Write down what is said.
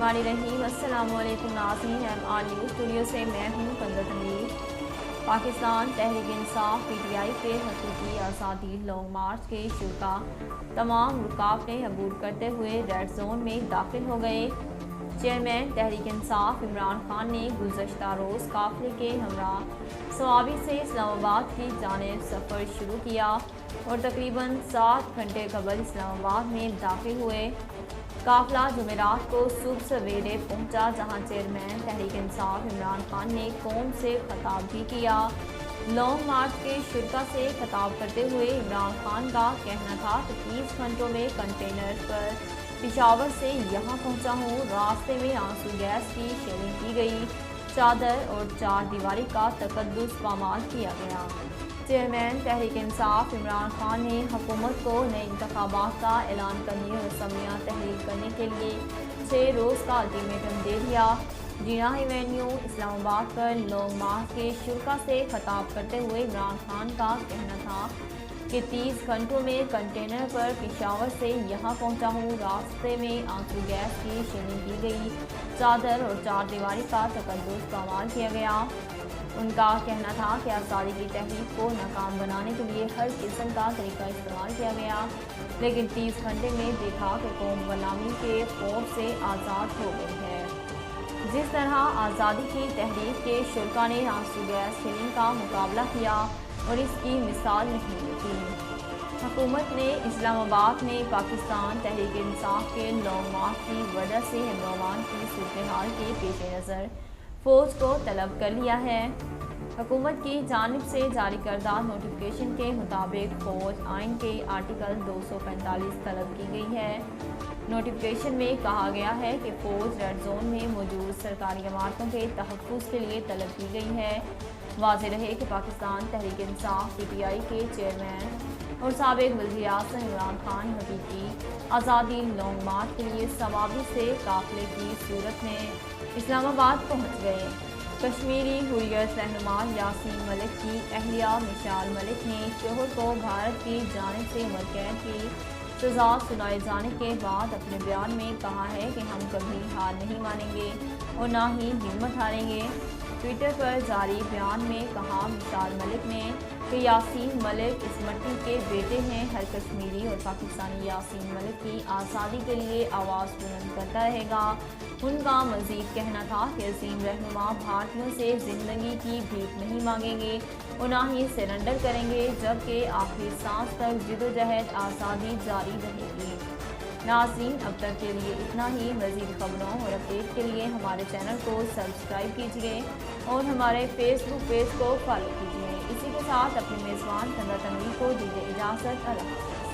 बिस्मिल्लाहिर्रहमानिर्रहीम। अस्सलाम वालेकुम नाज़रीन, MR न्यूज़ स्टूडियो से मैं हूँ कंदर तनवीर। पाकिस्तान तहरीक इंसाफ PTI के हकीकी आज़ादी लॉन्ग मार्च के शुरा तमाम रुकावटें अबूर करते हुए रेड जोन में दाखिल हो गए। चेयरमैन तहरीक इंसाफ इमरान खान ने गुज़श्ता रोज़ काफ़िले के हमरा सवाबी से इस्लामाबाद की जानिब सफ़र शुरू किया और तकरीबन 7 घंटे कबल इस्लामाबाद में दाखिल हुए। काफ़िला जुमेरात को सुबह सवेरे पहुंचा, जहां चेयरमैन तहरीक इंसाफ इमरान खान ने कौम से खिताब भी किया। लॉन्ग मार्च के शुरा से खिताब करते हुए इमरान खान का कहना था कि 30 घंटों में कंटेनर पर पिशावर से यहाँ पहुँचा हूँ। रास्ते में आंसू गैस की शेयरिंग की गई, चादर और 4 दीवारी का तकद्दुस पामाल किया गया। चेयरमैन तहरीक इंसाफ इमरान खान ने हुकूमत को नए इंतखाबात का ऐलान करने और असम्बलियाँ तहरीर करने के लिए 6 रोज़ का अल्टीमेटम दे दिया। जीना एवेन्यू इस्लामाबाद पर लॉन्ग मार्च के शुरा से खिताब करते हुए इमरान खान का कहना था कि 30 घंटों में कंटेनर पर पिशावर से यहाँ पहुँचा हूँ। रास्ते में आंसू गैस की शेयरिंग की गई, चादर और 4 दीवारी का तकद्दुस पामाल किया गया। उनका कहना था कि आज़ादी की तहरीक को नाकाम बनाने के लिए हर किस्म का तरीका इस्तेमाल किया गया, लेकिन 30 घंटे में देखा कि कौम गुलामी के खौफ से आज़ाद हो गई है। जिस तरह आज़ादी की तहरीक के शुरा ने आंसू गैस शेयरिंग का मुकाबला किया और इसकी मिसाल नहीं मिलती। हुकूमत ने इस्लामाबाद में पाकिस्तान तहरीक इंसाफ के लॉन्ग मार्च की वजह से अमन की सूरत हाल के पेश नज़र फ़ौज को तलब कर लिया है। हुकूमत की जानिब से जारी करदा नोटिफिकेशन के मुताबिक फ़ौज आइन के आर्टिकल 245 तलब की गई है। नोटिफिकेशन में कहा गया है कि फ़ौज रेड जोन में मौजूद सरकारी इमारतों के तहफ़्फ़ुज़ के लिए तलब की गई है। वाज़ेह रहे कि पाकिस्तान तहरीक इंसाफ PTI के चेयरमैन और साबिक़ वज़ीर-ए-आज़म इमरान खान हकीकी आज़ादी लॉन्ग मार्च के लिए सवाबी से काफ़िले की सूरत में इस्लामाबाद पहुँच गए। कश्मीरी हुर्रियत रहनुमा यासीन मलिक की अहलिया मिसाल मलिक ने शोहर को भारत की जानिब से उम्र कैद की सज़ा सुनाए जाने के बाद अपने बयान में कहा है कि हम कभी हार नहीं मानेंगे और ना ही हिम्मत हारेंगे। ट्विटर पर जारी बयान में कहा मिसाल मलिक ने कि यासीन मलिक इस मट्टी के बेटे हैं। हर कश्मीरी और पाकिस्तानी यासीन मलिक की आज़ादी के लिए आवाज़ बुलंद करता रहेगा। उनका मज़ीद कहना था कि अज़ीम रहनुमा भारतीयों से ज़िंदगी की भीख नहीं मांगेंगे और ना ही सरेंडर करेंगे, जबकि आखिरी सांस तक जिदोजहद आज़ादी जारी रहेगी। नाज़रीन, अब तक के लिए इतना ही। मज़ीद खबरों और अपडेट के लिए हमारे चैनल को सब्सक्राइब कीजिए और हमारे फेसबुक पेज को फॉलो कीजिए। इसी के साथ अपने मेज़बान कंदर तनवीर को दीजिए इजाज़त। अल्लाह हाफ़िज़।